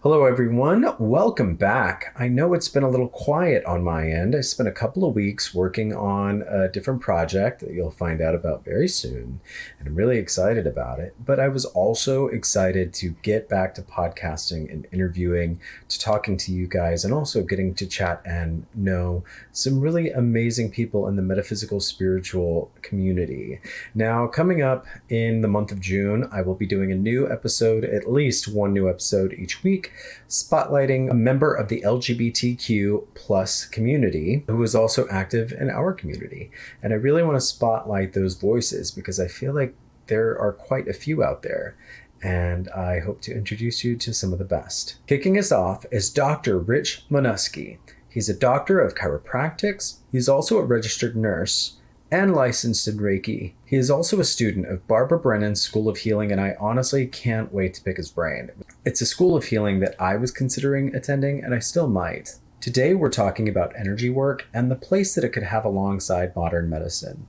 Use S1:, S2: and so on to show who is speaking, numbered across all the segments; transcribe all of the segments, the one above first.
S1: Hello, everyone. Welcome back. I know it's been a little quiet on my end. I spent a couple of weeks working on a different project that you'll find out about very soon, and I'm really excited about it. But I was also excited to get back to podcasting and interviewing, to talking to you guys, and also getting to chat and know some really amazing people in the metaphysical spiritual community. Now, coming up in the month of June, I will be doing a new episode, at least one new episode each week, spotlighting a member of the LGBTQ plus community who is also active in our community. And I really want to spotlight those voices because I feel like there are quite a few out there. And I hope to introduce you to some of the best. Kicking us off is Dr. Rich Minuski. He's a doctor of chiropractics. He's also a registered nurse and licensed in Reiki. He is also a student of Barbara Brennan's School of Healing, and I honestly can't wait to pick his brain. It's a school of healing that I was considering attending, and I still might. Today we're talking about energy work and the place that it could have alongside modern medicine.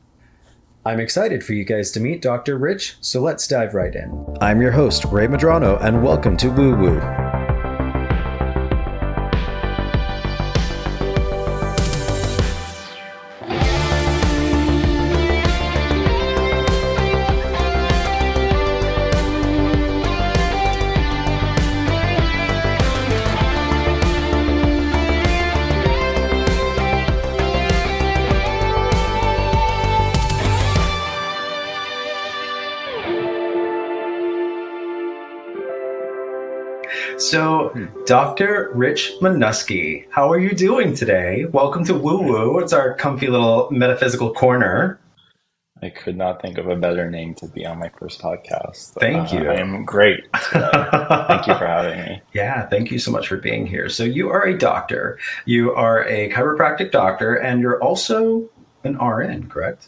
S1: I'm excited for you guys to meet Dr. Rich, so let's dive right in. I'm your host, Ray Medrano, and welcome to Woo Woo. So, Dr. Rich Minuski, how are you doing today? Welcome to Woo Woo. It's our comfy little metaphysical corner.
S2: I could not think of a better name to be on my first podcast.
S1: Thank you.
S2: I am great today. Thank you for having me.
S1: Yeah, thank you so much for being here. So you are a doctor. You are a chiropractic doctor, and you're also an RN, correct?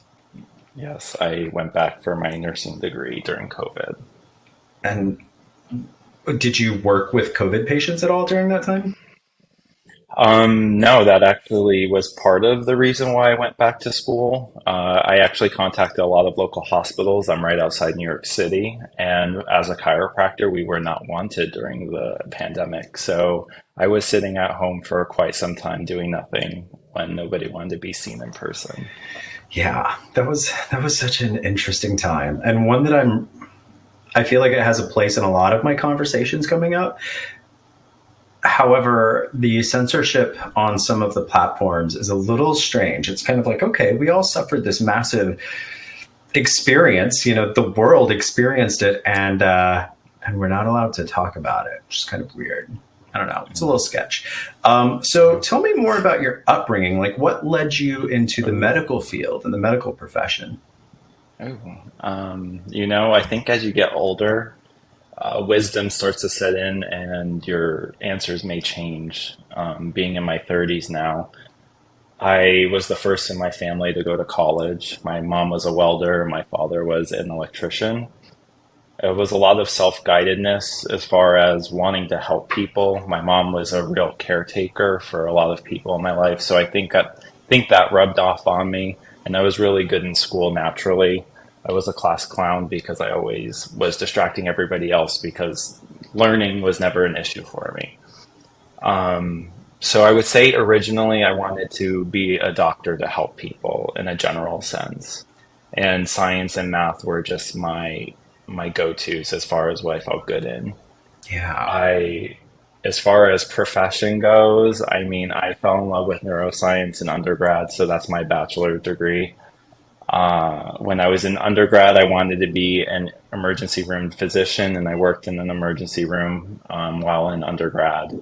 S2: Yes, I went back for my nursing degree during COVID.
S1: And did you work with COVID patients at all during that time?
S2: No, that actually was part of the reason why I went back to school. I actually contacted a lot of local hospitals. I'm right outside New York City. And as a chiropractor, we were not wanted during the pandemic. So I was sitting at home for quite some time doing nothing when nobody wanted to be seen in person.
S1: Yeah, that was such an interesting time, and one that I feel like it has a place in a lot of my conversations coming up. However, the censorship on some of the platforms is a little strange. It's kind of like, okay, we all suffered this massive experience, the world experienced it, and we're not allowed to talk about it, which is kind of weird. I don't know. It's a little sketch. So tell me more about your upbringing. Like, what led you into the medical field and the medical profession?
S2: I think as you get older, wisdom starts to set in and your answers may change. Being in my 30s now, I was the first in my family to go to college. My mom was a welder. My father was an electrician. It was a lot of self-guidedness as far as wanting to help people. My mom was a real caretaker for a lot of people in my life. So I think that rubbed off on me. And I was really good in school naturally. I was a class clown because I always was distracting everybody else because learning was never an issue for me. So I would say originally I wanted to be a doctor to help people in a general sense. And science and math were just my go-tos as far as what I felt good in.
S1: Yeah.
S2: As far as profession goes, I fell in love with neuroscience in undergrad, so that's my bachelor's degree. When I was in undergrad, I wanted to be an emergency room physician, and I worked in an emergency room while in undergrad.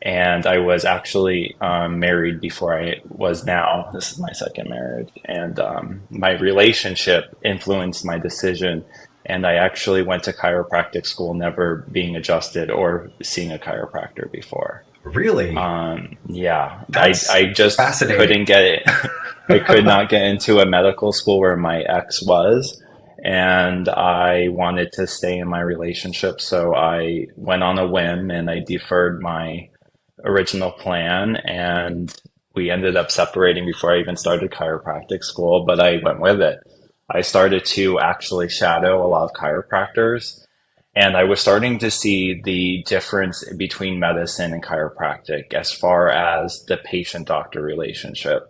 S2: And I was actually married before I was now. This is my second marriage. And my relationship influenced my decision. And I actually went to chiropractic school, never being adjusted or seeing a chiropractor before.
S1: Really?
S2: Yeah.
S1: That's
S2: I just couldn't get it. I could not get into a medical school where my ex was. And I wanted to stay in my relationship. So I went on a whim and I deferred my original plan. And we ended up separating before I even started chiropractic school, but I went with it. I started to actually shadow a lot of chiropractors. And I was starting to see the difference between medicine and chiropractic as far as the patient-doctor relationship.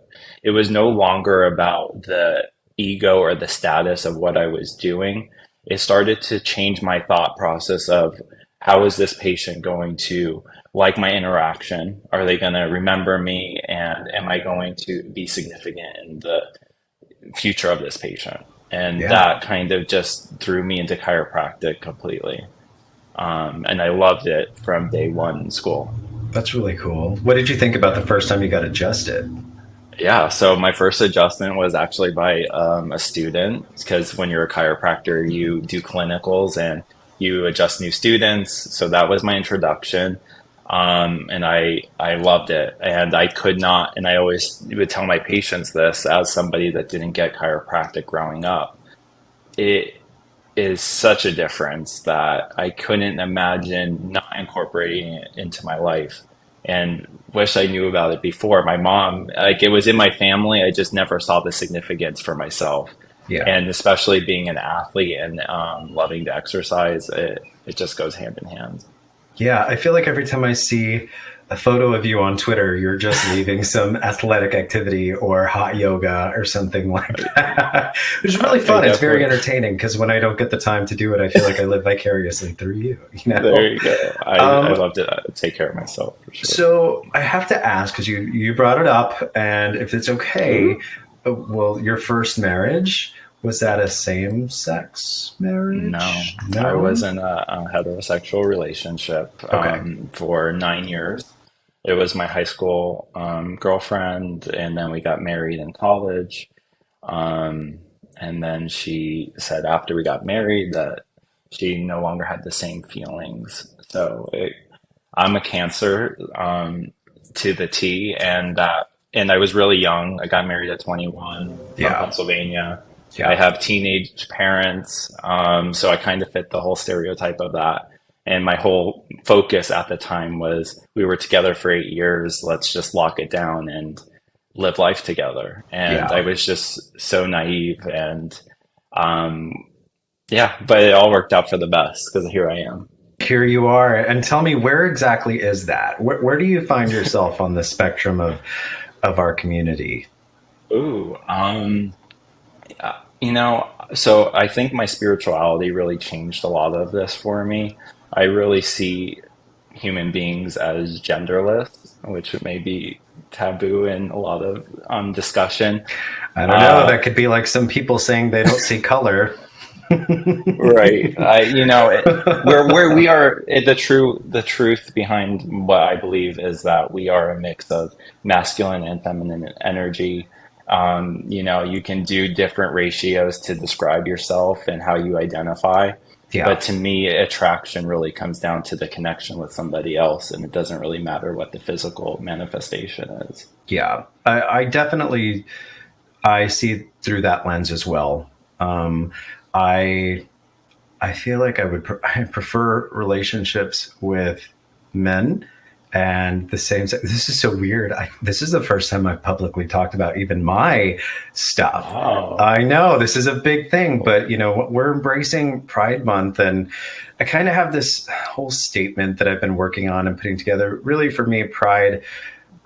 S2: It was no longer about the ego or the status of what I was doing. It started to change my thought process of how is this patient going to like my interaction? Are they going to remember me? And am I going to be significant in the future of this patient? And
S1: Yeah.
S2: that kind of just threw me into chiropractic completely. And I loved it from day one in school.
S1: That's really cool. What did you think about the first time you got adjusted?
S2: Yeah, so my first adjustment was actually by a student because when you're a chiropractor, you do clinicals and you adjust new students. So that was my introduction. And I loved it. And I could not, and I always would tell my patients this as somebody that didn't get chiropractic growing up. It is such a difference that I couldn't imagine not incorporating it into my life and wish I knew about it before. My mom, like it was in my family, I just never saw the significance for myself.
S1: Yeah.
S2: And especially being an athlete and loving to exercise, it just goes hand in hand.
S1: Yeah, I feel like every time I see a photo of you on Twitter, you're just leaving some athletic activity or hot yoga or something like that. Which is really fun. It's very entertaining because when I don't get the time to do it, I feel like I live vicariously through you. You know?
S2: There you go. I love to take care of myself for sure.
S1: So I have to ask because you brought it up, and if it's okay, well, your first marriage, was that a same-sex marriage?
S2: No, I was in a heterosexual relationship
S1: Okay.
S2: for 9 years. It was my high school girlfriend, and then we got married in college. Um, and then she said after we got married that she no longer had the same feelings. I'm a Cancer to the T, and I was really young. I got married at 21 from
S1: Yeah.
S2: Pennsylvania. I
S1: Yeah.
S2: have teenage parents, so I kind of fit the whole stereotype of that. And my whole focus at the time was we were together for 8 years. Let's just lock it down and live life together. And I
S1: Yeah.
S2: was just so naive and um, yeah, but it all worked out for the best because here I am.
S1: Here you are. And tell me, where exactly is that? Where do you find yourself on the spectrum of our community?
S2: Ooh, so I think my spirituality really changed a lot of this for me. I really see human beings as genderless, which may be taboo in a lot of discussion.
S1: I don't know.
S2: Uh,
S1: That could be like some people saying they don't see color.
S2: right. Where we are, the truth behind what I believe is that we are a mix of masculine and feminine energy. You can do different ratios to describe yourself and how you identify.
S1: Yeah.
S2: But to me, attraction really comes down to the connection with somebody else, and it doesn't really matter what the physical manifestation is.
S1: Yeah. I definitely I see through that lens as well. I I feel like I prefer relationships with men and the same sex. This is so weird. This is the first time I've publicly talked about even my stuff.
S2: Oh,
S1: I know this is a big thing, but we're embracing Pride Month, and I kind of have this whole statement that I've been working on and putting together. Really, for me, Pride.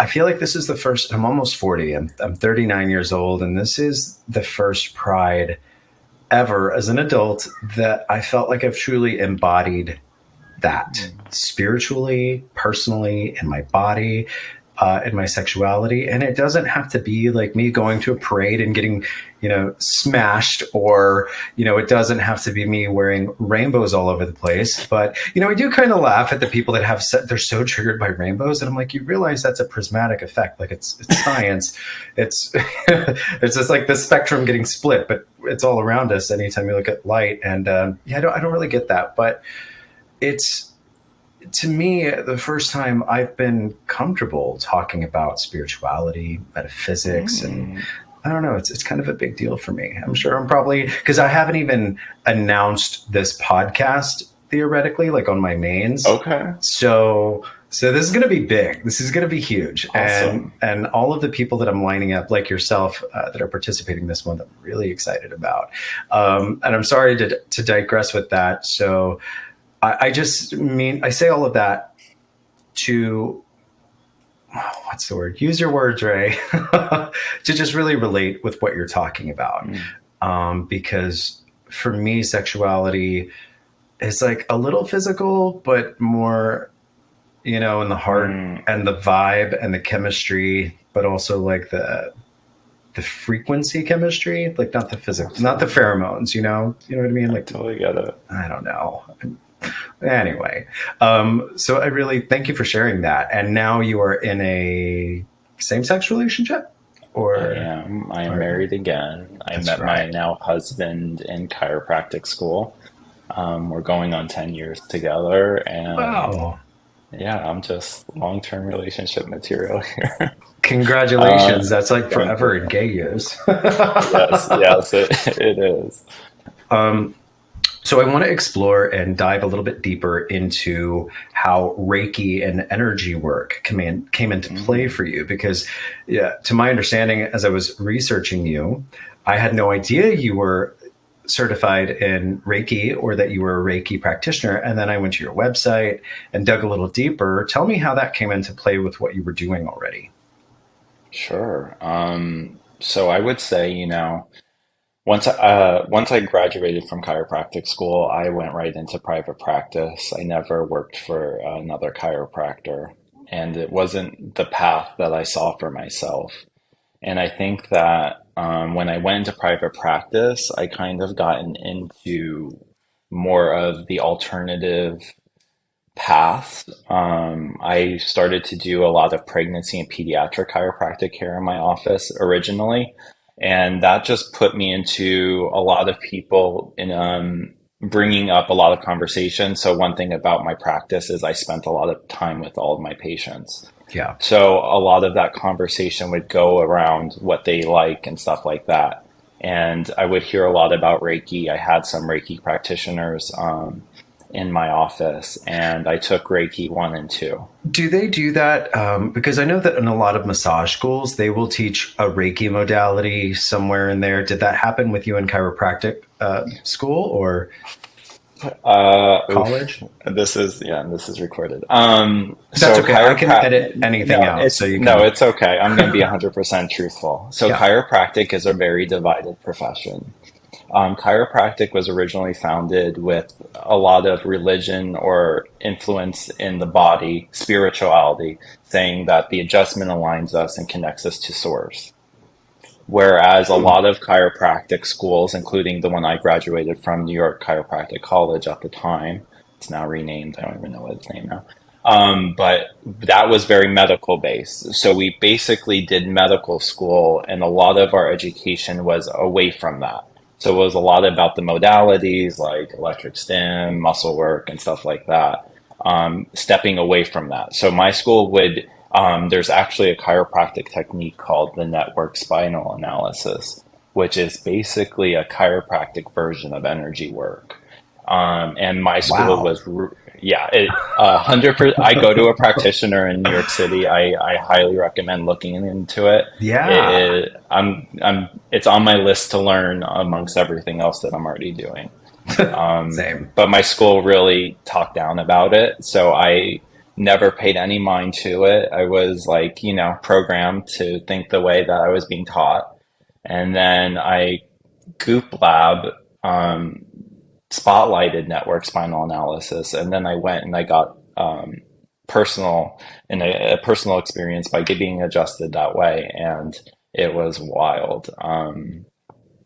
S1: I feel like this is the first. I'm almost 40. I'm 39 years old, and this is the first Pride ever as an adult that I felt like I've truly embodied that spiritually, personally, in my body, in my sexuality. And it doesn't have to be like me going to a parade and getting, smashed, or, it doesn't have to be me wearing rainbows all over the place. But, I do kind of laugh at the people that they're so triggered by rainbows. And I'm like, you realize that's a prismatic effect. Like it's science. It's, it's just like the spectrum getting split, but it's all around us anytime you look at light. And I don't really get that. But it's, to me, the first time I've been comfortable talking about spirituality, metaphysics, and I don't know, it's kind of a big deal for me. I'm sure I'm probably, because I haven't even announced this podcast theoretically, like on my mains.
S2: okay.
S1: So this is going to be big. This is going to be huge.
S2: Awesome.
S1: And all of the people that I'm lining up, like yourself, that are participating this month, I'm really excited about. And I'm sorry to digress with that. So I just mean, I say all of that to, what's the word? Use your words, Ray, to just really relate with what you're talking about.
S2: Mm.
S1: Because for me, sexuality is like a little physical, but more, in the heart
S2: Mm.
S1: and the vibe and the chemistry, but also like the frequency chemistry, like not the physics, not the
S2: Absolutely.
S1: pheromones, you know what I mean?
S2: I
S1: Like,
S2: totally get it.
S1: I don't know. Anyway, so I really thank you for sharing that. And now you are in a same-sex relationship
S2: I
S1: or
S2: am. I am
S1: partner?
S2: married again. I
S1: That's
S2: met my
S1: right.
S2: now husband in chiropractic school. We're going on 10 years together, and
S1: Wow.
S2: yeah, I'm just long-term relationship material here.
S1: Congratulations. That's like
S2: Thank
S1: forever
S2: you.
S1: in gay years.
S2: Yes, yes, it is.
S1: um, So I want to explore and dive a little bit deeper into how Reiki and energy work came into play
S2: Mm,
S1: for you. Because, yeah, to my understanding, as I was researching you, I had no idea you were certified in Reiki or that you were a Reiki practitioner. And then I went to your website and dug a little deeper. Tell me how that came into play with what you were doing already.
S2: sure. So I would say, once I graduated from chiropractic school, I went right into private practice. I never worked for another chiropractor, and it wasn't the path that I saw for myself. And I think that when I went into private practice, I kind of gotten into more of the alternative path. I started to do a lot of pregnancy and pediatric chiropractic care in my office originally, and that just put me into a lot of people in bringing up a lot of conversation. So one thing about my practice is I spent a lot of time with all of my patients.
S1: Yeah.
S2: So a lot of that conversation would go around what they like and stuff like that. And I would hear a lot about Reiki. I had some Reiki practitioners in my office, and I took Reiki 1 and 2.
S1: Do they do that? Because I know that in a lot of massage schools, they will teach a Reiki modality somewhere in there. Did that happen with you in chiropractic school or
S2: Oof.
S1: college?
S2: This is recorded.
S1: That's
S2: So
S1: okay. I can
S2: chiropractic,
S1: edit anything
S2: no,
S1: out so you
S2: no,
S1: can.
S2: it's okay. I'm going to be 100% truthful. So
S1: Yeah.
S2: chiropractic is a very divided profession. Chiropractic was originally founded with a lot of religion or influence in the body, spirituality, saying that the adjustment aligns us and connects us to source. Whereas a
S1: Hmm.
S2: lot of chiropractic schools, including the one I graduated from, New York Chiropractic College at the time, it's now renamed. I don't even know what it's named now. But that was very medical based. So we basically did medical school, and a lot of our education was away from that. So it was a lot about the modalities like electric stim, muscle work, and stuff like that. Stepping away from that. So my school would there's actually a chiropractic technique called the network spinal analysis, which is basically a chiropractic version of energy work. And my school
S1: Wow.
S2: was, yeah, 100%. I go to a practitioner in New York City. I highly recommend looking into it.
S1: Yeah.
S2: It's on my list to learn amongst everything else that I'm already doing.
S1: Same.
S2: But my school really talked down about it. So I never paid any mind to it. I was like, programmed to think the way that I was being taught. And then I Goop Lab spotlighted network spinal analysis. And then I went and I got personal and a personal experience by being adjusted that way. And it was wild.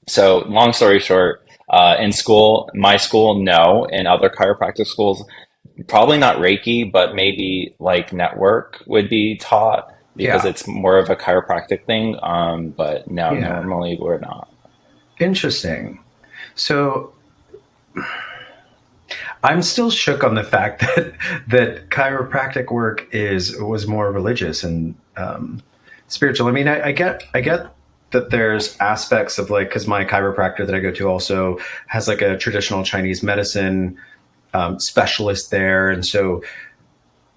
S2: So long story short, in school, my school, no. In other chiropractic schools, probably not Reiki, but maybe like network would be taught because
S1: Yeah.
S2: it's more of a chiropractic thing. But no,
S1: Yeah.
S2: normally we're not.
S1: Interesting. So I'm still shook on the fact that chiropractic work is was more religious and spiritual. I mean, I get that there's aspects of like because my chiropractor that I go to also has like a traditional Chinese medicine specialist there, and so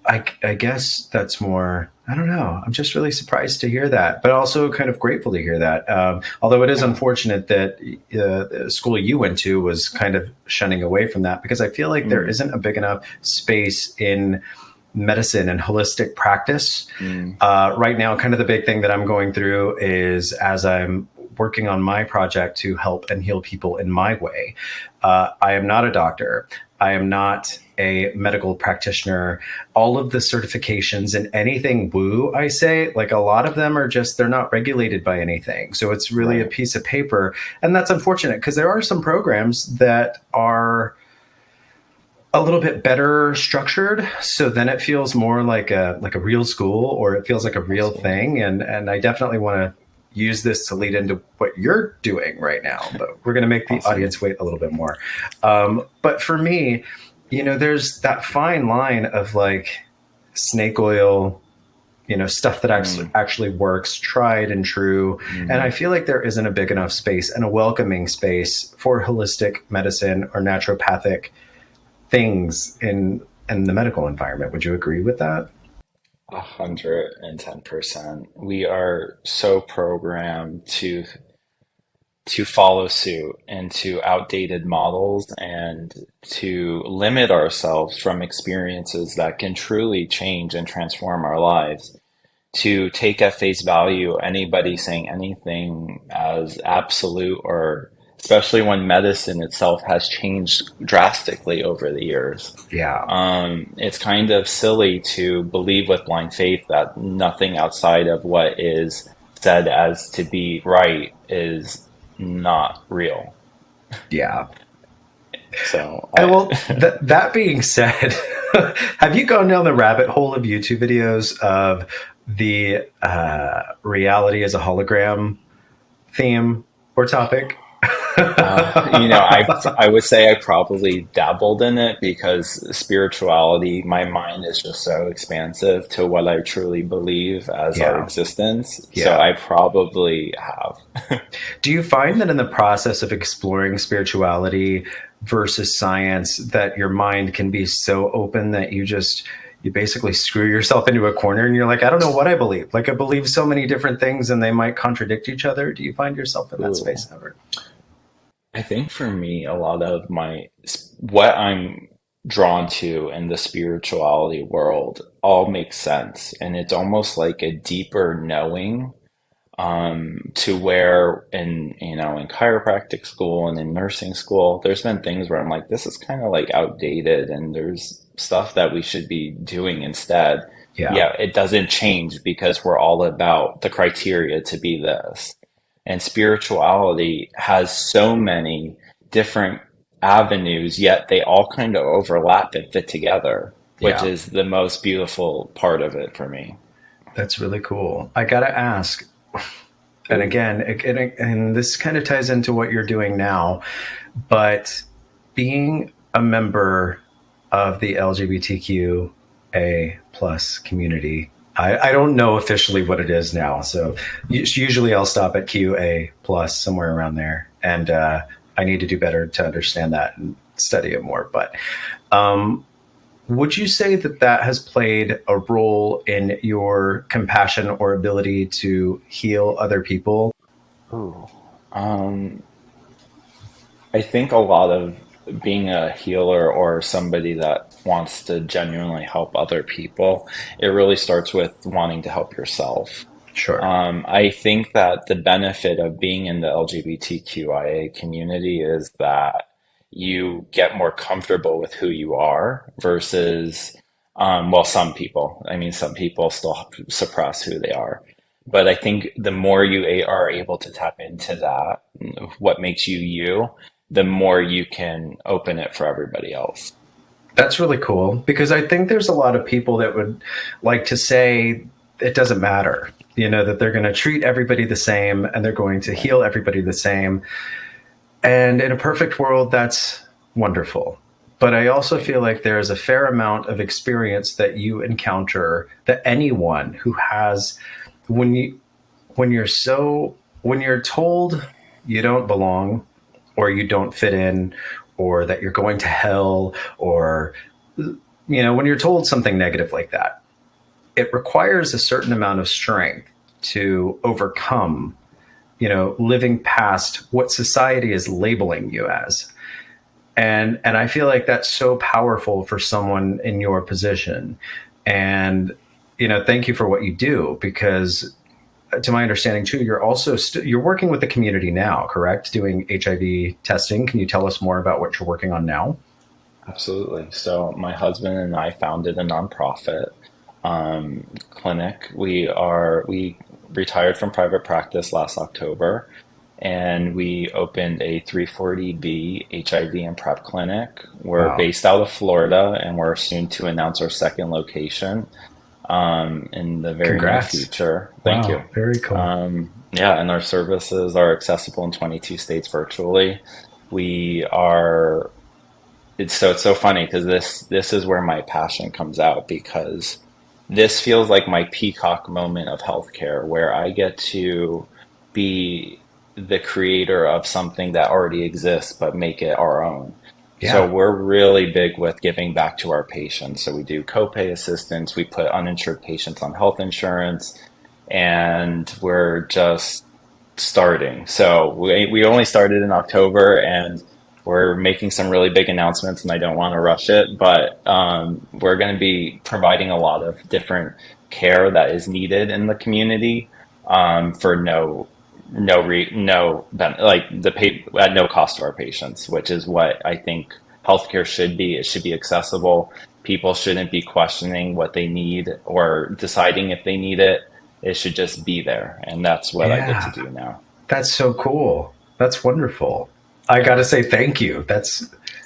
S1: I guess that's more, I don't know. I'm just really surprised to hear that, but also kind of grateful to hear that. Although it is
S2: Yeah.
S1: unfortunate that the school you went to was kind of shunning away from that, because I feel like there
S2: Mm,
S1: isn't a big enough space in medicine and holistic practice.
S2: mm,
S1: Right now, kind of the big thing that I'm going through is, as I'm working on my project to help and heal people in my way. I am not a doctor. I am not a medical practitioner. All of the certifications and anything woo, I say, like a lot of them are just, they're not regulated by anything. So it's really a
S2: right.
S1: piece of paper. And that's unfortunate because there are some programs that are a little bit better structured, so then it feels more like a real school, or it feels like a real
S2: Absolutely.
S1: thing. And I definitely want to use this to lead into what you're doing right now, but we're going to make the
S2: Awesome.
S1: audience wait a little bit more. But for me, there's that fine line of like snake oil, stuff that
S2: Mm,
S1: actually works, tried and true. And I
S2: mm.
S1: feel like there isn't a big enough space and a welcoming space for holistic medicine or naturopathic things in the medical environment. Would you agree with that?
S2: 110%. We are so programmed to follow suit into outdated models and to limit ourselves from experiences that can truly change and transform our lives. To take at face value anybody saying anything as absolute, or especially when medicine itself has changed drastically over the years.
S1: Yeah.
S2: It's kind of silly to believe with blind faith that nothing outside of what is said as to be right is not real.
S1: Yeah.
S2: So
S1: And
S2: I,
S1: well, that being said, have you gone down the rabbit hole of YouTube videos of the reality as a hologram theme or topic?
S2: I would say I probably dabbled in it because spirituality, my mind is just so expansive to what I truly believe as our
S1: Yeah.
S2: existence. So
S1: Yeah.
S2: I probably have.
S1: Do you find that in the process of exploring spirituality versus science, that your mind can be so open that you basically screw yourself into a corner and you're like, I don't know what I believe. Like I believe so many different things and they might contradict each other. Do you find yourself in that
S2: Ooh.
S1: space ever?
S2: I think for me, a lot of what I'm drawn to in the spirituality world all makes sense. And it's almost like a deeper knowing, to where in chiropractic school and in nursing school, there's been things where I'm like, this is kind of like outdated and there's stuff that we should be doing instead.
S1: Yeah.
S2: Yeah, it doesn't change because we're all about the criteria to be this. And spirituality has so many different avenues, yet they all kind of overlap and fit together, which
S1: Yeah.
S2: is the most beautiful part of it for me.
S1: That's really cool. I got to ask, and
S2: Ooh.
S1: again, and this kind of ties into what you're doing now, but being a member of the LGBTQA plus community, I don't know officially what it is now. So usually I'll stop at QA plus, somewhere around there. And I need to do better to understand that and study it more. But um, would you say that that has played a role in your compassion or ability to heal other people?
S2: Ooh. Um, I think a lot of being a healer or somebody that wants to genuinely help other people, it really starts with wanting to help yourself.
S1: Sure.
S2: I think that the benefit of being in the LGBTQIA community is that you get more comfortable with who you are versus, well, some people. I mean, some people still suppress who they are. But I think the more you are able to tap into that, what makes you you, the more you can open it for everybody else.
S1: That's really cool because I think there's a lot of people that would like to say it doesn't matter, that they're going to treat everybody the same and they're going to
S2: Right.
S1: heal everybody the same. And in a perfect world, that's wonderful. But I also
S2: Right.
S1: feel like there's a fair amount of experience that you encounter, that anyone who has, when you when you're so when you're told you don't belong, or you don't fit in, or that you're going to hell, or when you're told something negative like that, it requires a certain amount of strength to overcome, living past what society is labeling you as. And I feel like that's so powerful for someone in your position. And thank you for what you do, because to my understanding too, you're also you're working with the community now, correct? Doing HIV testing. Can you tell us more about what you're working on now?
S2: Absolutely. So my husband and I founded a nonprofit clinic. We retired from private practice last October, and we opened a 340B HIV and PrEP clinic. We're
S1: Wow.
S2: based out of Florida, and we're soon to announce our second location in the very near
S1: Congrats.
S2: future. Thank you.
S1: Wow. Very cool.
S2: Yeah, and our services are accessible in 22 states virtually. We are it's so funny because this is where my passion comes out, because this feels like my peacock moment of healthcare, where I get to be the creator of something that already exists but make it our own. So
S1: Yeah.
S2: we're really big with giving back to our patients. So we do copay assistance, we put uninsured patients on health insurance, and we're just starting. So we only started in October, and we're making some really big announcements, and I don't want to rush it, but we're going to be providing a lot of different care that is needed in the community for like at no cost to our patients, which is what I think healthcare should be. It should be accessible. People shouldn't be questioning what they need or deciding if they need it. It should just be there, and that's what I get to
S1: Yeah.
S2: do now.
S1: That's so cool. That's wonderful. I got to say thank you.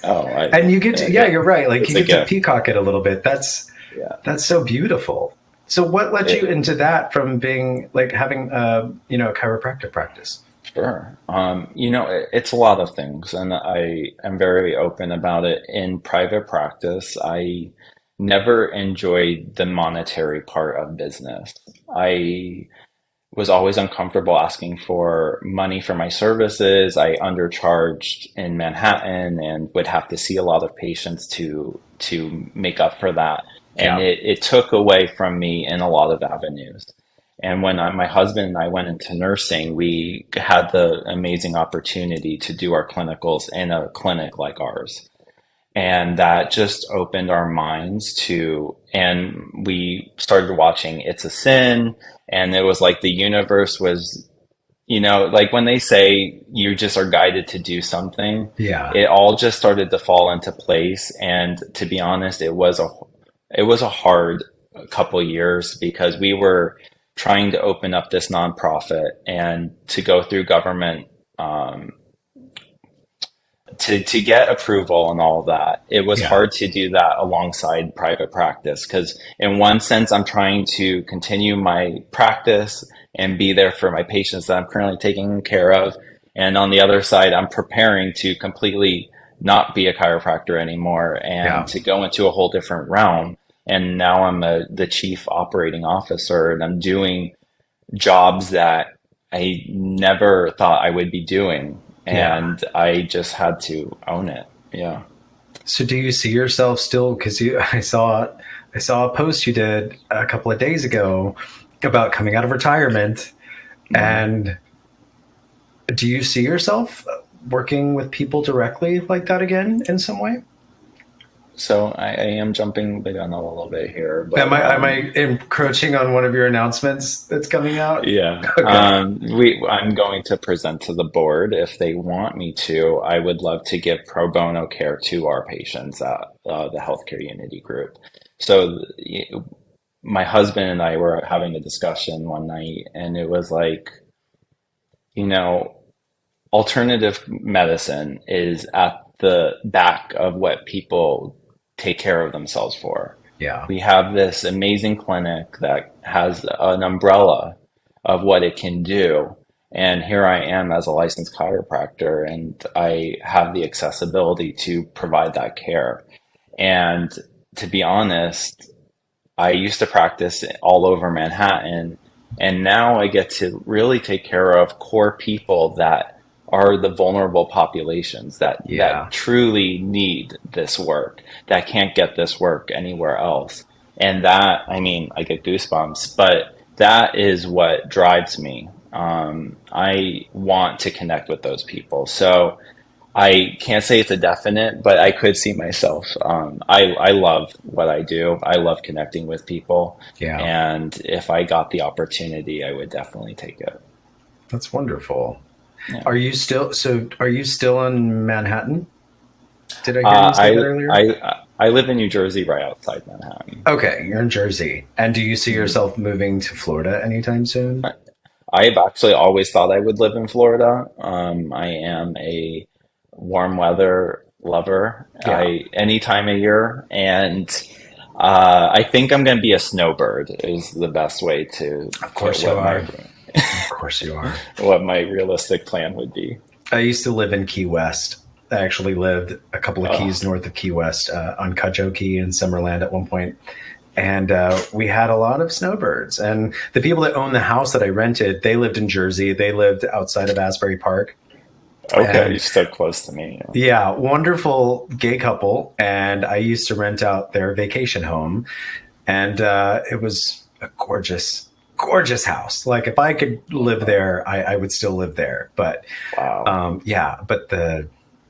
S2: Oh,
S1: And you get to, yeah,
S2: yeah,
S1: you're right. Like you
S2: it's a
S1: get to
S2: gift.
S1: peacock it a little bit.
S2: Yeah.
S1: That's so beautiful. So what led you
S2: It,
S1: into that from being like having, a chiropractic practice?
S2: Sure. It's a lot of things, and I am very open about it. In private practice, I never enjoyed the monetary part of business. I was always uncomfortable asking for money for my services. I undercharged in Manhattan and would have to see a lot of patients to make up for that. And
S1: Yeah.
S2: it took away from me in a lot of avenues. And when my husband and I went into nursing, we had the amazing opportunity to do our clinicals in a clinic like ours. And that just opened our minds to, and we started watching It's a Sin. And it was like the universe was, like when they say you just are guided to do something,
S1: Yeah.
S2: it all just started to fall into place. And to be honest, it was a hard couple years, because we were trying to open up this nonprofit and to go through government, um, to get approval and all of that. It was
S1: Yeah.
S2: hard to do that alongside private practice, because in one sense I'm trying to continue my practice and be there for my patients that I'm currently taking care of, and on the other side I'm preparing to completely not be a chiropractor anymore and
S1: Yeah.
S2: to go into a whole different realm. And now I'm the chief operating officer, and I'm doing jobs that I never thought I would be doing.
S1: Yeah.
S2: And I just had to own it. Yeah.
S1: So do you see yourself still? Because I saw a post you did a couple of days ago about coming out of retirement,
S2: Mhm.
S1: and do you see yourself working with people directly like that again in some way?
S2: So I am jumping the gun a little bit here,
S1: Am
S2: but
S1: I am I encroaching on one of your announcements that's coming out?
S2: yeah.
S1: Okay.
S2: I'm going to present to the board if they want me to. I would love to give pro bono care to our patients at the Healthcare Unity Group. So my husband and I were having a discussion one night, and it was like, you know, alternative medicine is at the back of what people take care of themselves for.
S1: Yeah.
S2: We have this amazing clinic that has an umbrella of what it can do. And here I am as a licensed chiropractor, and I have the accessibility to provide that care. And to be honest, I used to practice all over Manhattan, and now I get to really take care of core people that are the vulnerable populations that
S1: Yeah.
S2: truly need this work, that can't get this work anywhere else. And that, I mean, I get goosebumps, but that is what drives me. I want to connect with those people. So I can't say it's a definite, but I could see myself. I love what I do. I love connecting with people.
S1: Yeah.
S2: And if I got the opportunity, I would definitely take it.
S1: That's wonderful.
S2: Yeah.
S1: Are you still in Manhattan? Did I hear
S2: Uh,
S1: you say that
S2: I,
S1: earlier?
S2: I live in New Jersey, right outside Manhattan.
S1: Okay, you're in Jersey. And do you see
S2: Mhm.
S1: yourself moving to Florida anytime soon?
S2: I've actually always thought I would live in Florida. I am a warm weather lover.
S1: Yeah,
S2: Any time of year, and I think I'm going to be a snowbird is the best way to
S1: of
S2: put
S1: course you
S2: what my
S1: are. Of course you are.
S2: what my realistic plan would be.
S1: I used to live in Key West. I actually lived a couple of keys
S2: Oh,
S1: north of Key West, on Cudjoe Key in Summerland at one point. And we had a lot of snowbirds. And the people that owned the house that I rented, they lived in Jersey. They lived outside of Asbury Park.
S2: okay, you're
S1: And
S2: so close to me.
S1: yeah, wonderful gay couple. And I used to rent out their vacation home. And it was a gorgeous, gorgeous house. Like if I could live there, I would still live there. But
S2: Wow.
S1: yeah, but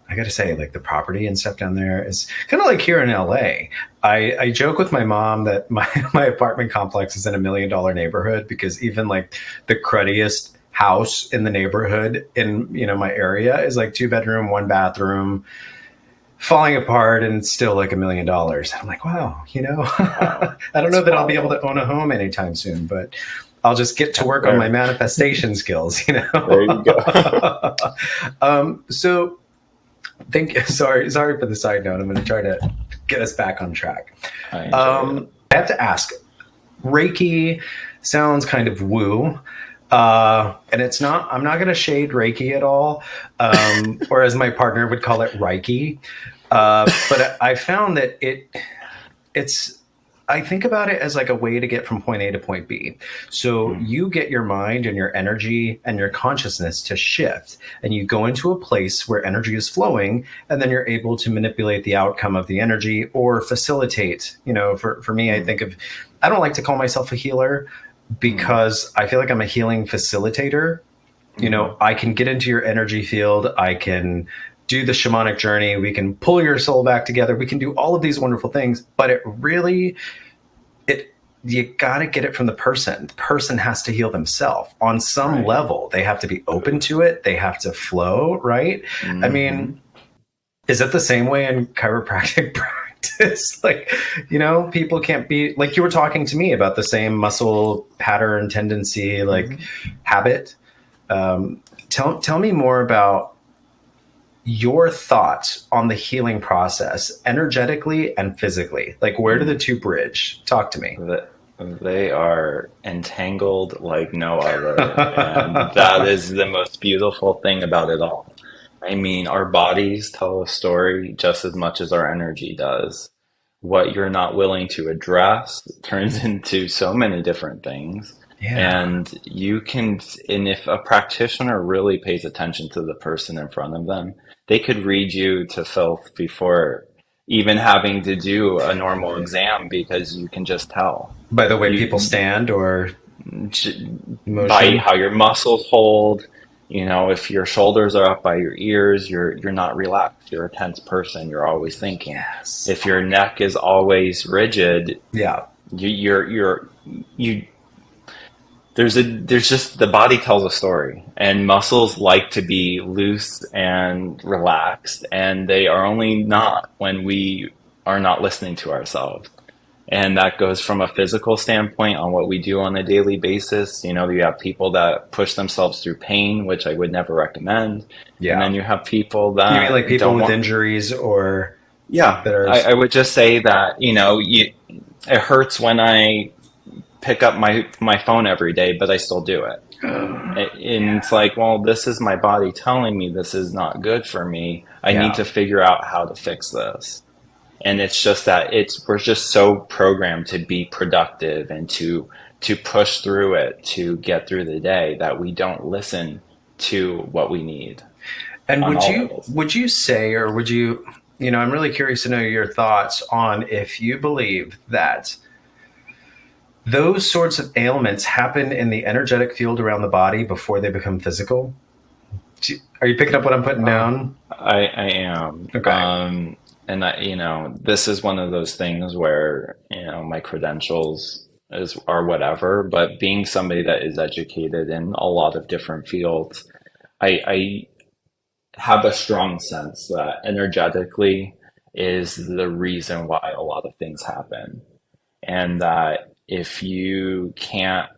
S1: I got to say, like the property and stuff down there is kind of like here in LA. I joke with my mom that my apartment complex is in $1 million neighborhood because even like the cruddiest house in the neighborhood in my area is like 2 bedroom, 1 bathroom, falling apart, and it's still like $1 million. I'm like, wow,
S2: Wow.
S1: I don't know
S2: That's
S1: that I'll be able
S2: wild.
S1: to own a home anytime soon, but I'll just get to
S2: Yeah,
S1: work on my
S2: there.
S1: manifestation skills.
S2: There you go.
S1: So sorry for the side note. I'm going to try to get us back on track.
S2: I enjoy it.
S1: I have to ask, Reiki sounds kind of woo. And it's not, I'm not going to shade Reiki at all. Or as my partner would call it, Reiki. But I found that it's, I think about it as like a way to get from point A to point B. So
S2: Mm,
S1: you get your mind and your energy and your consciousness to shift, and you go into a place where energy is flowing, and then you're able to manipulate the outcome of the energy or facilitate. For me,
S2: mm,
S1: I don't like to call myself a healer
S2: mm,
S1: because I feel like I'm a healing facilitator.
S2: mhm.
S1: I can get into your energy field. I can do the shamanic journey. We can pull your soul back together. We can do all of these wonderful things, but it you got to get it from the person. The person has to heal themselves on some
S2: Right.
S1: level. They have to be open to it. They have to flow, right? I mean,
S2: Hmm.
S1: is it the same way in chiropractic practice? Like, people can't be like you were talking to me about the same muscle pattern, tendency, like
S2: Hmm.
S1: habit. Tell me more about your thoughts on the healing process energetically and physically. Like, where do the two bridge? Talk to me.
S2: Th- They are entangled like no other, and that is the most beautiful thing about it all. I mean, our bodies tell a story just as much as our energy does. What you're not willing to address turns into so many different things.
S1: Yeah.
S2: And and if a practitioner really pays attention to the person in front of them, they could read you to filth before even having to do a normal exam because you can just tell.
S1: By the way people
S2: You
S1: stand or
S2: by
S1: motion.
S2: how your muscles hold, if your shoulders are up by your ears, you're not relaxed. You're a tense person. You're always thinking.
S1: Yes.
S2: If your neck is always rigid,
S1: Yeah.
S2: you there's just the body tells a story, and muscles like to be loose and relaxed, and they are only not when we are not listening to ourselves. And that goes from a physical standpoint on what we do on a daily basis. You have people that push themselves through pain, which I would never recommend. And then
S1: Yeah.
S2: you have people
S1: You mean like
S2: that
S1: people
S2: don't
S1: with
S2: want,
S1: injuries or
S2: yeah,
S1: that are.
S2: I would just say that, it hurts when I pick up my phone every day, but I still do it. And it's like, well, this is my body telling me this is not good for me. I need
S1: Yeah.
S2: to figure out how to fix this. And it's just that we're just so programmed to be productive and to push through it, to get through the day, that we don't listen to what we need.
S1: And
S2: on all levels.
S1: would you say, or would you, I'm really curious to know your thoughts on if you believe that those sorts of ailments happen in the energetic field around the body before they become physical. Are you picking up what I'm putting down?
S2: I am.
S1: Okay.
S2: And this is one of those things where, my credentials are whatever, but being somebody that is educated in a lot of different fields, I have a strong sense that energetically is the reason why a lot of things happen. And that if you can't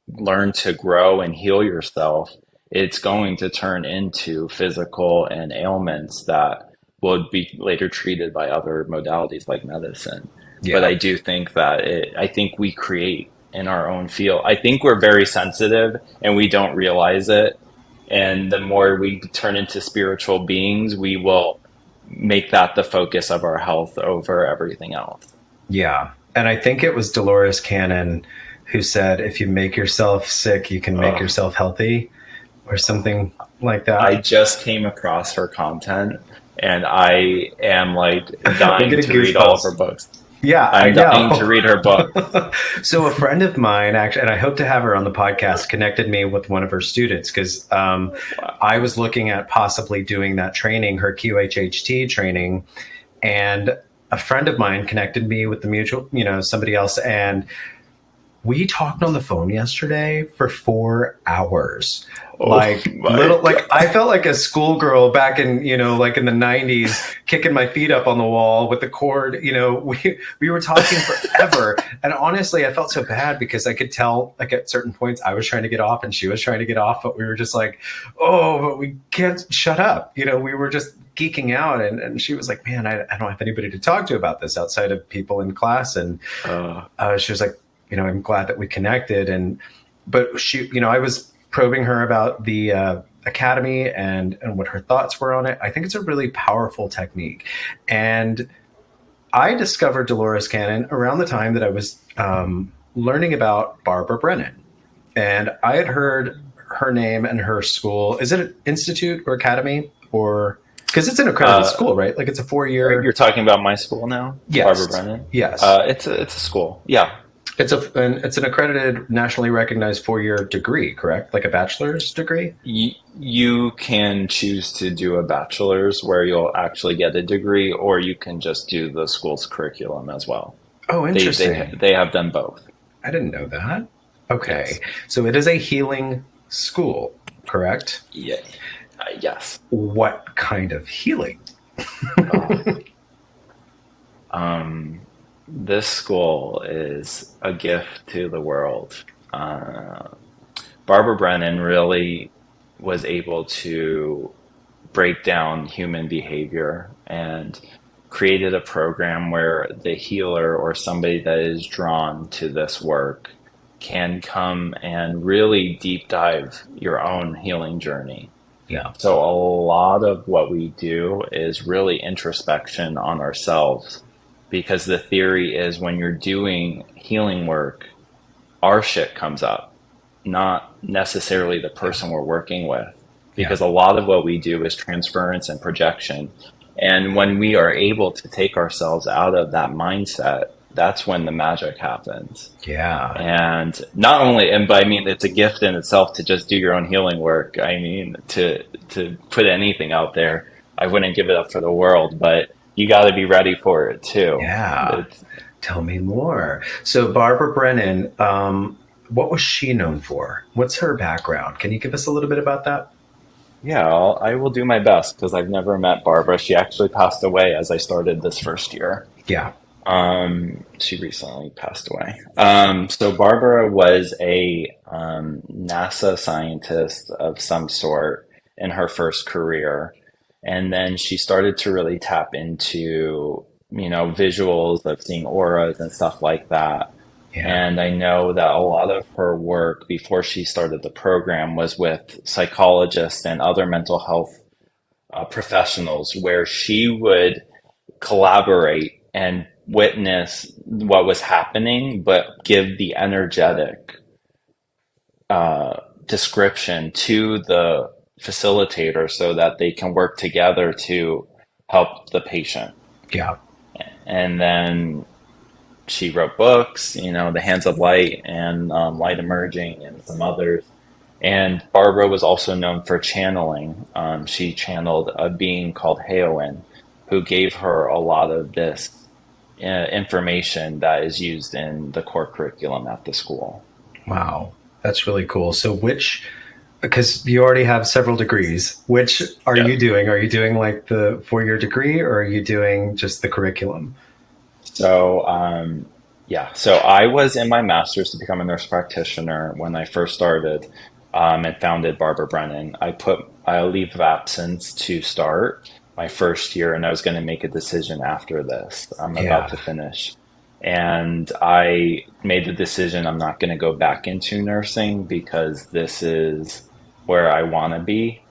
S2: learn to grow and heal yourself, it's going to turn into physical and ailments that will be later treated by other modalities like medicine. But
S1: Yeah.
S2: I do think that I think we create in our own field. I think we're very sensitive and we don't realize it. And the more we turn into spiritual beings, we will make that the focus of our health over everything else.
S1: Yeah. And I think it was Dolores Cannon who said, if you make yourself sick, you can make
S2: Ugh.
S1: yourself healthy or something like
S2: I
S1: that.
S2: just came across her content and I am like
S1: I'm
S2: dying
S1: getting
S2: to read all of her
S1: goosebumps.
S2: books.
S1: Yeah, I
S2: I'm dying to
S1: know.
S2: read her books.
S1: So a friend of mine actually, and I hope to have her on the podcast, connected me with one of her students because
S2: Wow.
S1: I was looking at possibly doing that training, her QHHT training, and a friend of mine connected me with the mutual, somebody else, and we talked on the phone yesterday for 4 hours.
S2: Oh
S1: Like
S2: my
S1: little, like
S2: God.
S1: I felt like a schoolgirl back in, like in the '90s, kicking my feet up on the wall with the cord. We were talking forever, and honestly, I felt so bad because I could tell, like at certain points, I was trying to get off and she was trying to get off, but we were just like, oh, but we can't shut up. We were just geeking out, and she was like, man, I don't have anybody to talk to about this outside of people in class, and
S2: Uh,
S1: she was like, I'm glad that we connected. But she, I was probing her about the academy and what her thoughts were on it. I think it's a really powerful technique. And I discovered Dolores Cannon around the time that I was learning about Barbara Brennan. And I had heard her name and her school. Is it an institute or academy or because it's an accredited
S2: uh,
S1: school, right? Like it's a 4 year.
S2: you're talking about my school now, Barbara
S1: Yes.
S2: Brennan.
S1: Yes.
S2: It's a school. Yeah.
S1: It's an accredited, nationally recognized 4 year degree, correct? Like a bachelor's degree.
S2: You can choose to do a bachelor's where you'll actually get a degree, or you can just do the school's curriculum as well.
S1: Oh, interesting.
S2: They have done both.
S1: I didn't know that. Okay,
S2: Yes.
S1: so it is a healing school, correct?
S2: Yeah. Yes.
S1: What kind of healing?
S2: Oh. This school is a gift to the world. Uh, Barbara Brennan really was able to break down human behavior and created a program where the healer or somebody that is drawn to this work can come and really deep dive your own healing journey.
S1: Yeah,
S2: So a lot of what we do is really introspection on ourselves because the theory is when you're doing healing work, our shit comes up, not necessarily the
S1: yeah,
S2: person we're working with.
S1: yeah,
S2: Because a lot of what we do is transference and projection. And when we are able to take ourselves out of that mindset, that's when the magic happens.
S1: yeah.
S2: And not only, and but I mean, it's a gift in itself to just do your own healing work. I mean, to put anything out there, I wouldn't give it up for the world, but you got to be ready for it too.
S1: Yeah.
S2: It's,
S1: Tell me more. So, Barbara Brennan, what was she known for? What's her background? Can you give us a little bit about that?
S2: yeah, I will do my best because I've never met Barbara. She actually passed away as I started this first year.
S1: Yeah.
S2: She recently passed away. So Barbara was a NASA scientist of some sort in her first career, and then she started to really tap into, visuals of seeing auras and stuff like that.
S1: Yeah.
S2: And I know that a lot of her work before she started the program was with psychologists and other mental health professionals, where she would collaborate and witness what was happening, but give the energetic description to the facilitator so that they can work together to help the patient.
S1: Yeah.
S2: And then she wrote books, The Hands of Light and Light Emerging and some others. And Barbara was also known for channeling. She channeled a being called Heowen, who gave her a lot of this information that is used in the core curriculum at the school.
S1: Wow. That's really cool. So because you already have several degrees, which are you doing? Are you doing like the 4-year degree, or are you doing just the curriculum?
S2: So I was in my master's to become a nurse practitioner when I first started, and founded Brennan. I put a leave of absence to start my first year, and I was going to make a decision after this. I'm about to finish. And I made the decision I'm not going to go back into nursing because this is where I want to be.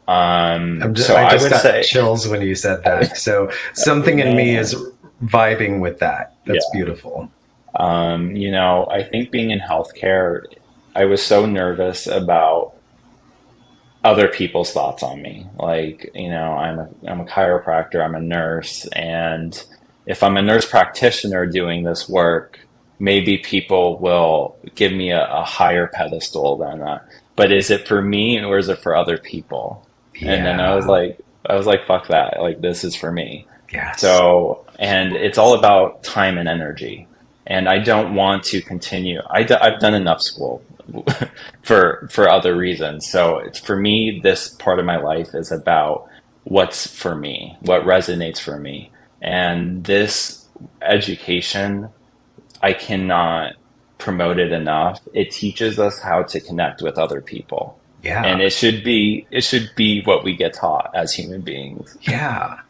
S1: I just got chills when you said that. So something in me is vibing with that. That's beautiful.
S2: I think being in healthcare, I was so nervous about other people's thoughts on me. Like, I'm a chiropractor, I'm a nurse, and if I'm a nurse practitioner doing this work, maybe people will give me a higher pedestal than that. But is it for me or is it for other people?
S1: Yeah.
S2: And then I was like, fuck that. Like, this is for me.
S1: Yes.
S2: So, and it's all about time and energy. And I don't want to continue. I've done enough school for other reasons. So for me, this part of my life is about what's for me, what resonates for me. And this education, I cannot promote it enough. It teaches us how to connect with other people.
S1: Yeah.
S2: And it should be what we get taught as human beings.
S1: Yeah.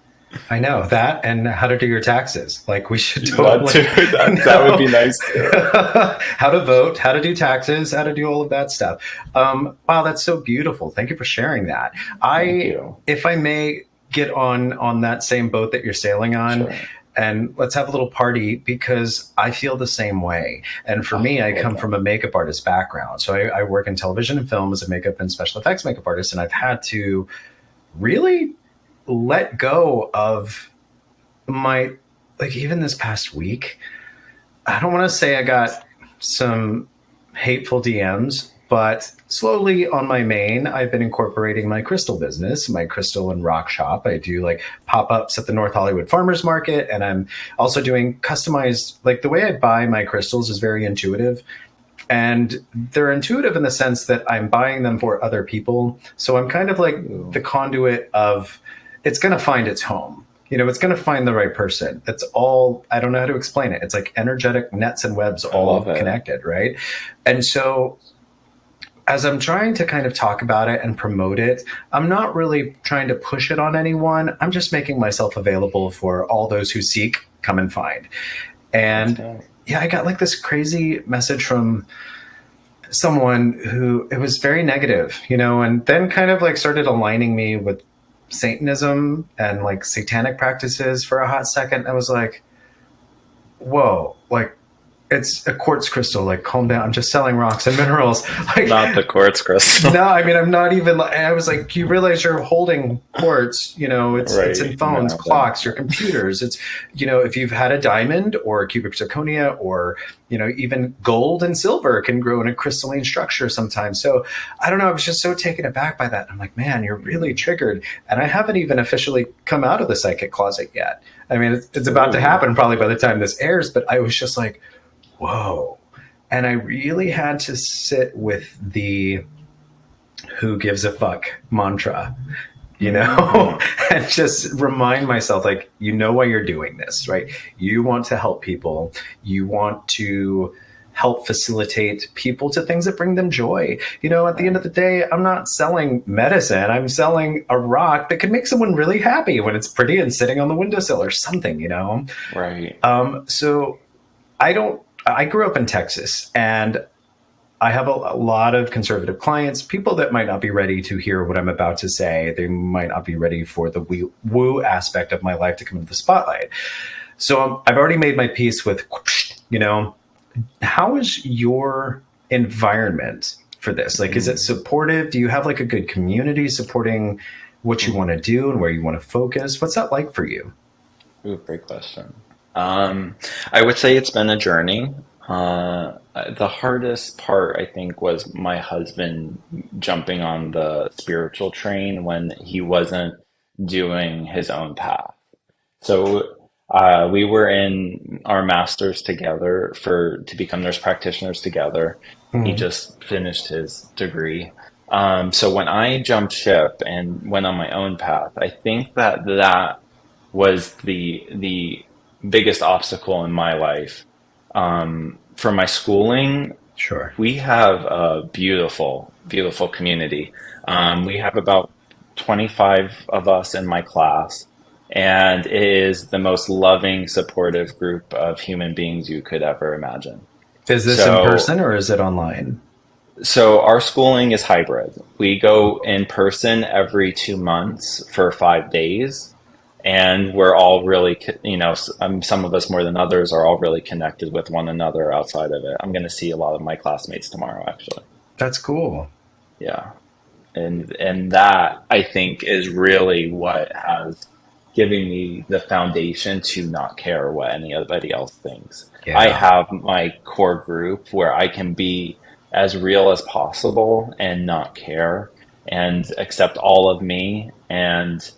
S1: I know that, and how to do your taxes. Like, we should totally.
S2: That would be nice too.
S1: How to vote, how to do taxes, how to do all of that stuff. Wow, that's so beautiful. Thank you for sharing that.
S2: Thank you.
S1: If I may get on that same boat that you're sailing on. Sure. And let's have a little party, because I feel the same way. And for me, I come from a makeup artist background. So I work in television and film as a makeup and special effects makeup artist. And I've had to really let go of my, like, even this past week, I don't want to say I got some hateful DMs, but slowly on my main, I've been incorporating my crystal business, my crystal and rock shop. I do like pop-ups at the North Hollywood Farmers Market, and I'm also doing customized, like, the way I buy my crystals is very intuitive. And they're intuitive in the sense that I'm buying them for other people. So I'm kind of like the conduit of, it's going to find its home. It's going to find the right person. It's all, I don't know how to explain it. It's like energetic nets and webs all connected, right? And so as I'm trying to kind of talk about it and promote it, I'm not really trying to push it on anyone. I'm just making myself available for all those who seek, come and find. And I got like this crazy message from someone who, it was very negative, and then kind of like started aligning me with Satanism and like satanic practices for a hot second. I was like, whoa, like, it's a quartz crystal, like, calm down. I'm just selling rocks and minerals. Like,
S2: not the quartz crystal.
S1: No, I mean, I'm not even, I was like, you realize you're holding quartz, it's in phones, clocks, your computers. It's, if you've had a diamond or cubic zirconia or, even gold and silver can grow in a crystalline structure sometimes. So I don't know. I was just so taken aback by that. I'm like, man, you're really triggered. And I haven't even officially come out of the psychic closet yet. I mean, it's about to happen probably by the time this airs, but I was just like, whoa. And I really had to sit with the who gives a fuck mantra, and just remind myself, like, why you're doing this, right? You want to help people. You want to help facilitate people to things that bring them joy. At the end of the day, I'm not selling medicine. I'm selling a rock that can make someone really happy when it's pretty and sitting on the windowsill or something,
S2: Right.
S1: So I grew up in Texas, and I have a lot of conservative clients, people that might not be ready to hear what I'm about to say. They might not be ready for the woo aspect of my life to come into the spotlight. So I've already made my peace with, how is your environment for this? Like, is it supportive? Do you have like a good community supporting what you want to do and where you want to focus? What's that like for you?
S2: Ooh, great question. I would say it's been a journey. The hardest part, I think, was my husband jumping on the spiritual train when he wasn't doing his own path. So we were in our masters together for to become nurse practitioners together. He
S1: Mhm.
S2: just finished his degree. So when I jumped ship and went on my own path, I think that that was the biggest obstacle in my life. For my schooling,
S1: Sure.
S2: we have a beautiful, beautiful community. We have about 25 of us in my class, and it is the most loving, supportive group of human beings you could ever imagine.
S1: Is this in
S2: So,
S1: person or is it online?
S2: so our schooling is hybrid. We go in person every 2 months for 5 days, and we're all really, some of us more than others are all really connected with one another outside of it. I'm going to see a lot of my classmates tomorrow, actually.
S1: That's cool.
S2: Yeah. And that I think is really what has given me the foundation to not care what anybody else thinks. I
S1: Yeah.
S2: have my core group where I can be as real as possible and not care and accept all of me and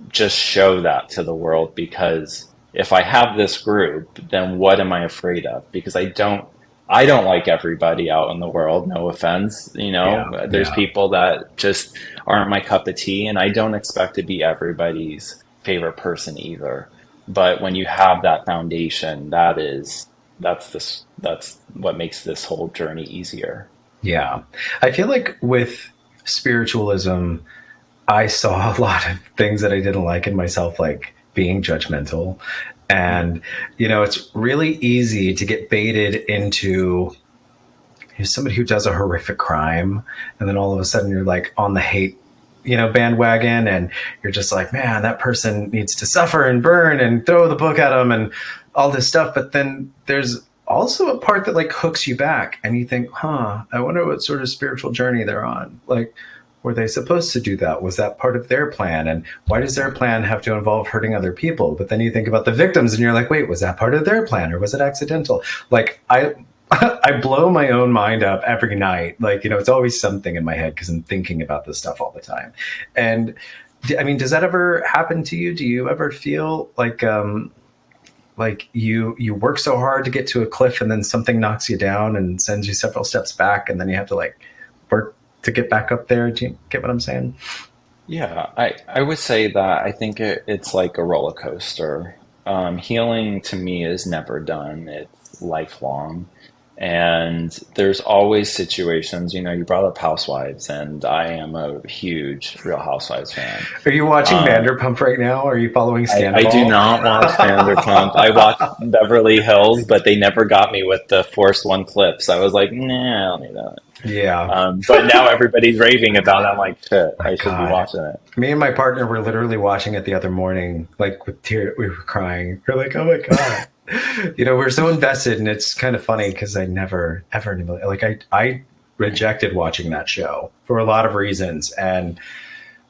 S2: just show that to the world, because if I have this group, then what am I afraid of? Because I don't like everybody out in the world, no offense.
S1: Yeah.
S2: There's
S1: Yeah.
S2: people that just aren't my cup of tea, and I don't expect to be everybody's favorite person either. But when you have that foundation, that's what makes this whole journey easier.
S1: Yeah. I feel like with spiritualism, I saw a lot of things that I didn't like in myself, like being judgmental. And, it's really easy to get baited into somebody who does a horrific crime. And then all of a sudden you're like on the hate, bandwagon. And you're just like, man, that person needs to suffer and burn and throw the book at them and all this stuff. But then there's also a part that like hooks you back and you think, I wonder what sort of spiritual journey they're on. Like, were they supposed to do that? Was that part of their plan? And why does their plan have to involve hurting other people? But then you think about the victims and you're like, wait, was that part of their plan or was it accidental? Like I blow my own mind up every night. Like, it's always something in my head because I'm thinking about this stuff all the time. And I mean, does that ever happen to you? Do you ever feel like you work so hard to get to a cliff and then something knocks you down and sends you several steps back and then you have to like work to get back up there? Do you get what I'm saying?
S2: Yeah, I would say that I think it's like a roller coaster. Healing to me is never done. It's lifelong. And there's always situations, you brought up Housewives, and I am a huge Real Housewives fan.
S1: Are you watching
S2: Uh,
S1: Vanderpump right now? Are you following
S2: I do
S1: Scandal?
S2: not watch Vanderpump. I watched Beverly Hills, but they never got me with the forced one clips. I was like, nah, I don't need that.
S1: Yeah.
S2: But now everybody's raving about it. I'm like, shit,
S1: My
S2: I should be
S1: God.
S2: watching it.
S1: Me and my partner were literally watching it the other morning, like with tears. We were crying. We're like, oh my God. We're so invested, and it's kind of funny because I never, ever, like, I rejected watching that show for a lot of reasons. And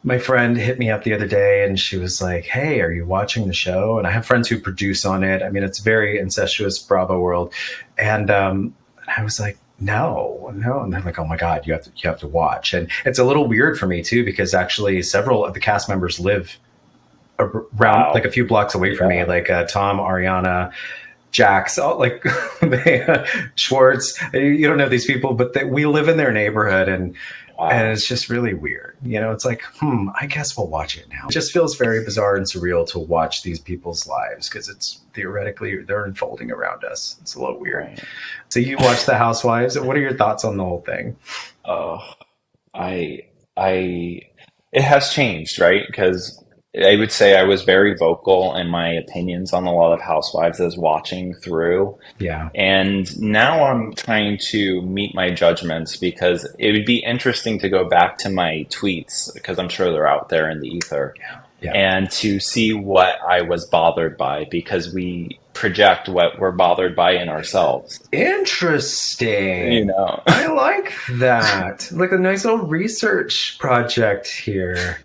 S1: my friend hit me up the other day and she was like, hey, are you watching the show? And I have friends who produce on it. I mean, it's very incestuous Bravo world. And I was like, no, no. And they're like, oh my God, you have to watch. And it's a little weird for me too, because actually several of the cast members live around like
S2: Wow.
S1: a few blocks away from me,
S2: Yeah.
S1: like Tom, Ariana, Jax, all, like they, Schwartz. You don't know these people, but we live in their neighborhood, and
S2: Wow.
S1: it's just really weird. It's like, I guess we'll watch it now. It just feels very bizarre and surreal to watch these people's lives because it's theoretically they're unfolding around us. It's a little weird.
S2: Right.
S1: So you watch The Housewives. What are your thoughts on the whole thing?
S2: Oh, I, I, it has changed, right? Because I would say I was very vocal in my opinions on a lot of Housewives as watching through.
S1: Yeah,
S2: And now I'm trying to meet my judgments, because it would be interesting to go back to my tweets, because I'm sure they're out there in the ether,
S1: yeah,
S2: and to see what I was bothered by, because project what we're bothered by in ourselves. You
S1: Interesting.
S2: know,
S1: I like that. Like a nice little research project here.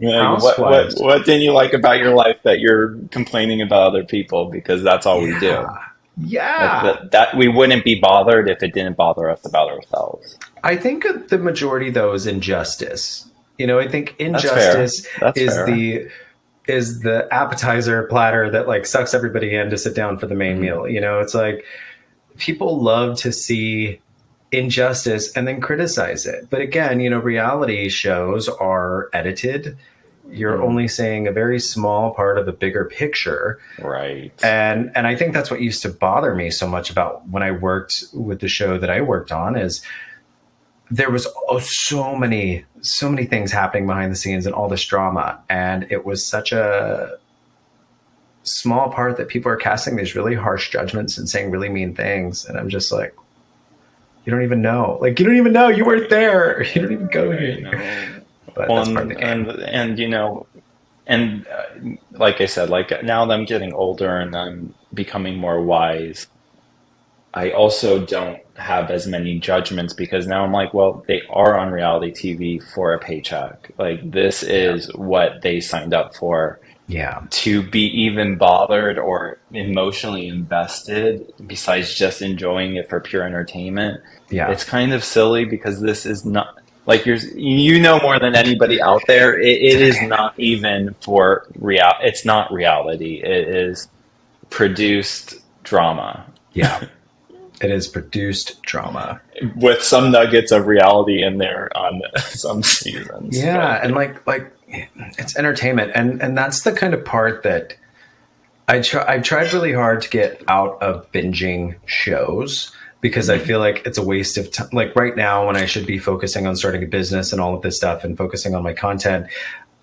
S2: like
S1: Housewives.
S2: what didn't you like about your life that you're complaining about other people? Because that's all we do.
S1: Yeah. Yeah.
S2: That we wouldn't be bothered if it didn't bother us about ourselves.
S1: I think the majority though is injustice. I think
S2: That's fair.
S1: injustice
S2: That's
S1: is
S2: fair.
S1: the appetizer platter that like sucks everybody in to sit down for the main
S2: Hmm.
S1: meal. It's like people love to see injustice and then criticize it. But again, reality shows are edited. You're
S2: Hmm.
S1: only seeing a very small part of the bigger picture.
S2: Right.
S1: And I think that's what used to bother me so much about when I worked with the show that I worked on is there was so many things happening behind the scenes and all this drama, and it was such a small part that people are casting these really harsh judgments and saying really mean things, and I'm just like, you don't even know, you weren't
S2: Right.
S1: there, you don't even go
S2: Right.
S1: here.
S2: No.
S1: But
S2: Well,
S1: that's part of the game.
S2: and and like I said, like now that I'm getting older and I'm becoming more wise, I also don't have as many judgments because now I'm like, well, they are on reality TV for a paycheck. Like this
S1: Yeah.
S2: is what they signed up for.
S1: Yeah.
S2: To be even bothered or emotionally invested, besides just enjoying it for pure entertainment,
S1: Yeah.
S2: it's kind of silly because this is not like you know more than anybody out there. It is not even for real. It's not reality. It is produced drama
S1: Yeah. It is produced drama.
S2: with some nuggets of reality in there on some seasons. But
S1: Yeah, and like it's entertainment, and that's the kind of part that I've tried really hard to get out of binging shows because I
S2: mhm.
S1: feel like it's a waste of time. Like right now, when I should be focusing on starting a business and all of this stuff and focusing on my content,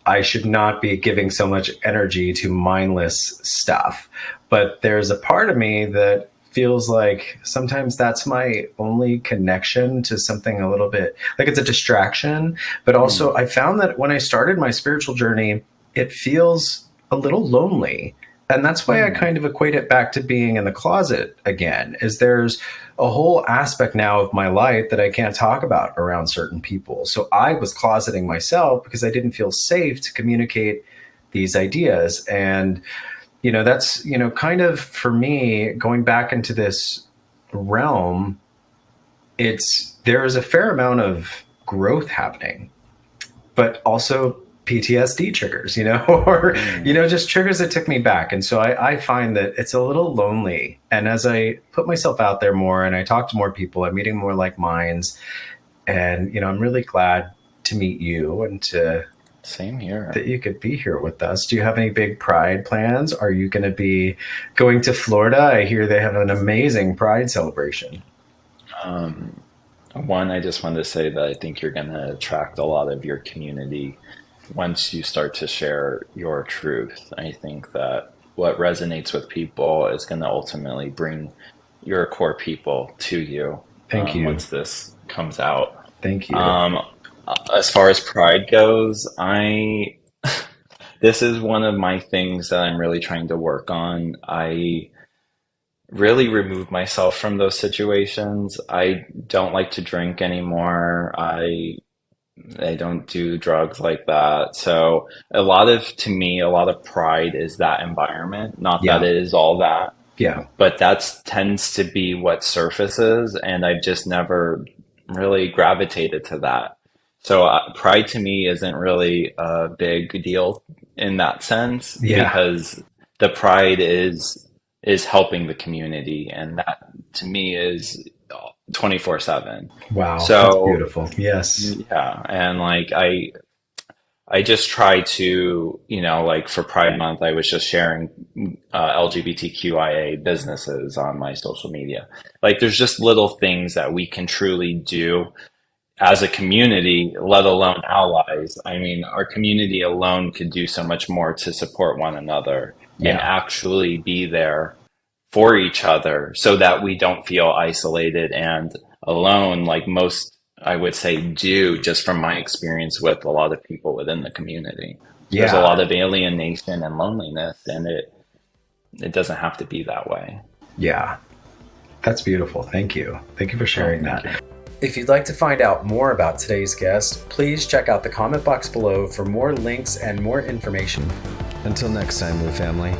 S1: I should not be giving so much energy to mindless stuff. But there's a part of me that feels like sometimes that's my only connection to something a little bit like it's a distraction. But
S2: Mm,
S1: also, I found that when I started my spiritual journey, it feels a little lonely. And that's why I
S2: mm,
S1: kind of equate it back to being in the closet again. Is there's a whole aspect now of my life that I can't talk about around certain people. So I was closeting myself because I didn't feel safe to communicate these ideas. And, that's, kind of for me going back into this realm, there is a fair amount of growth happening, but also PTSD triggers, or,
S2: mm.
S1: just triggers that took me back. And so I find that it's a little lonely. And as I put myself out there more and I talk to more people, I'm meeting more like minds. And, I'm really glad to meet you and
S2: Same here.
S1: that you could be here with us. Do you have any big Pride plans? Are you going to be going to Florida? I hear they have an amazing Pride celebration.
S2: Um, One, I just wanted to say that I think you're going to attract a lot of your community once you start to share your truth. I think that what resonates with people is going to ultimately bring your core people to you
S1: Thank you.
S2: once this comes out.
S1: Thank you.
S2: Um, as far as pride goes, I this is one of my things that I'm really trying to work on. I really remove myself from those situations. I don't like to drink anymore. I don't do drugs like that. So to me, a lot of pride is that environment. Not that
S1: Yeah.
S2: it is all that,
S1: Yeah.
S2: but that tends to be what surfaces, and I've just never really gravitated to that. So pride to me isn't really a big deal in that sense
S1: Yeah.
S2: because the pride is helping the community, and that to me is 24/7.
S1: Wow. That's
S2: So
S1: beautiful. Yes.
S2: yeah, and like I just try to, like for Pride Month, I was just sharing LGBTQIA businesses on my social media. Like there's just little things that we can truly do as a community, let alone allies. I mean, our community alone could do so much more to support one another and
S1: Yeah.
S2: actually be there for each other so that we don't feel isolated and alone, like most, I would say, do just from my experience with a lot of people within the community. There's a
S1: Yeah.
S2: lot of alienation and loneliness, and it doesn't have to be that way.
S1: Yeah, that's beautiful. Thank you. Thank you for sharing
S2: Thank
S1: that.
S2: you.
S1: If you'd like to find out more about today's guest, please check out the comment box below for more links and more information. Until next time, Moo family.